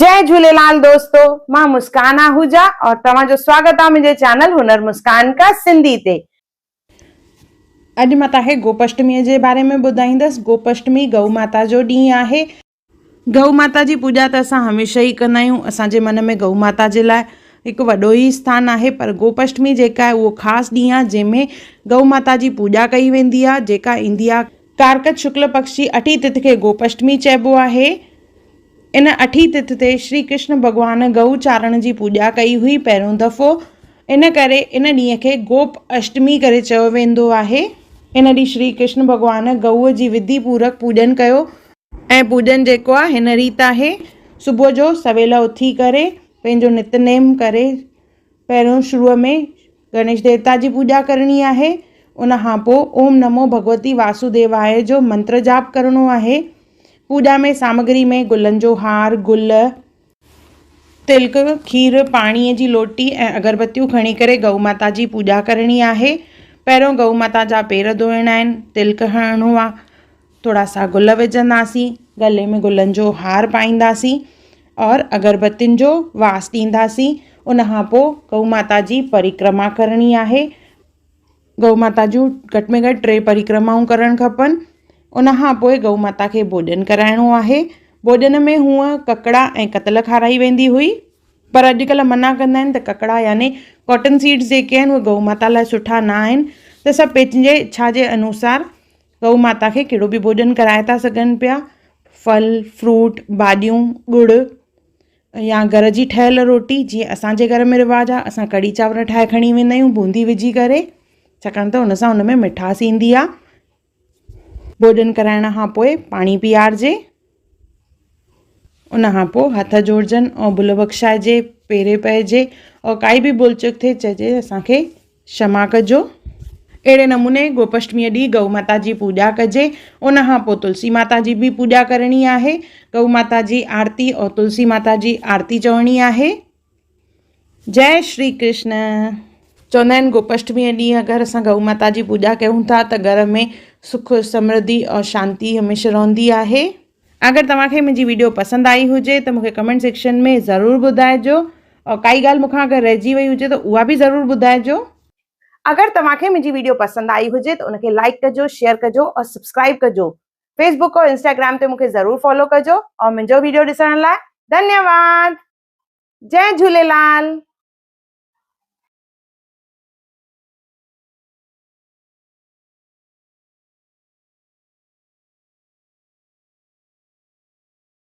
जय झूलेलाल दोस्तों, मां मुस्कान आहूजा और तव्हांजो स्वागत आहे मुंहिंजे चैनल हुनर मुस्कान का सिंधी ते। अॼु मां तव्हांखे गोपाष्टमीअ जे बारे में ॿुधाईंदसि। गोपाष्टमी गौ माता जो ॾींहुं आहे। गौ माता जी पूॼा त असां हमेशह ई कंदा आहियूं। असांजे मन में गौ माता जे लाइ हिकु वॾो ई स्थान आहे, पर गोपाष्टमी जेका आहे उहो ख़ासि ॾींहुं आहे जंहिंमें गौ माता जी पूॼा कई वेंदी आहे, जेका ईंदी आहे कार्तिक शुक्ल पक्ष जी 8 तिथि खे गोपाष्टमी चइबो आहे। इन 8 तिथि ते श्री कृष्ण भॻवान गऊ चारण जी पूॼा कई हुई पहिरियों दफ़ो। इन करे इन ॾींहं खे गोप अष्टमी करे चयो वेंदो आहे। इन ॾींहुं श्री कृष्ण भॻवान गऊअ जी विधि पूर्वक पूॼन कयो ऐं पूॼन जेको आहे हिन रीति आहे। सुबुह जो सवेल उथी करे पंहिंजो नितनेम करे पहिरियों शुरूअ में गणेश देवता जी पूॼा करणी आहे। उन खां पोइ ओम नमो भगवती वासुदेवाय जो मंत्र जाप करणो आहे। पूॼा में सामग्री में गुलनि जो हार, गुल, तिलक, खीर, पाणीअ जी लोटी ऐं अगरबत्तियूं खणी करे गऊ माता जी पूॼा करणी आहे। पहिरियों गऊ माता जा पेर धोइणा आहिनि, तिलक हणणो आहे, थोरा सा गुल विझंदासीं, गले में गुलनि जो हार पाईंदासीं और अगरबत्तियुनि जो वास ॾींदासीं। उन खां पोइ गऊ माता जी परिक्रमा करणी आहे। गऊ माता जूं घटि में घटि 3 परिक्रमाऊं करणु खपनि। उन खां पोइ गऊ माता खे भोॼन कराइणो आहे। भोॼन में हूअं ककड़ा ऐं कतल खाराई वेंदी हुई, पर अॼुकल्ह मना कंदा आहिनि त ककड़ा यानी कॉटन सीड्स जेके आहिनि उहे गऊ माता लाइ सुठा न आहिनि। त सभु पंहिंजे इच्छा जे अनुसार गऊ माता खे कहिड़ो बि भोॼन कराए था सघनि पिया। फल, फ्रूट, भाॼियूं, गुड़ या घर जी ठहियल रोटी, जीअं असांजे घर में रिवाजु आहे, असां कढ़ी चांवर ठाहे खणी वेंदा आहियूं बूंदी विझी करे, छाकाणि त हुन सां हुन में मिठास ईंदी आहे। भोॼन कराइण खां पोइ पाणी पीआरिजे। उन खां पोइ हथ जोड़जनि ऐं भुल बख़्शाइजे, पेरे पइजे और काई बि भुल चुक थिए चइजे असांखे क्षमा कजो। अहिड़े नमूने गोपाष्टमीअ ॾींहुं गऊ माता जी पूॼा कजे। उन खां पोइ तुलसी माता जी बि पूॼा करणी आहे। गऊ माता जी आरती और तुलसी माता जी आरती चवणी आहे। जय श्री कृष्ण। चवंदा आहिनि गोपाष्टमीअ ॾींहुं अगरि असां गऊ माता जी पूॼा कयूं था त घर में सुख, समृद्धि और शांती हमेशह रहंदी आहे। अगरि तव्हांखे मुंहिंजी वीडियो पसंदि आई हुजे त मूंखे कमेंट सेक्शन में ज़रूरु ॿुधाइजो और काई ॻाल्हि मूंखां अगरि रहिजी वई हुजे त उहा बि ज़रूरु ॿुधाइजो। अगरि तव्हांखे मुंहिंजी वीडियो पसंदि आई हुजे त उनखे लाइक कजो, शेयर कजो और सब्सक्राइब कजो। फेसबुक और इंस्टाग्राम ते मूंखे ज़रूरु फॉलो कजो और मुंहिंजो वीडियो ॾिसण लाइ धन्यवाद। जय झूलेलाल।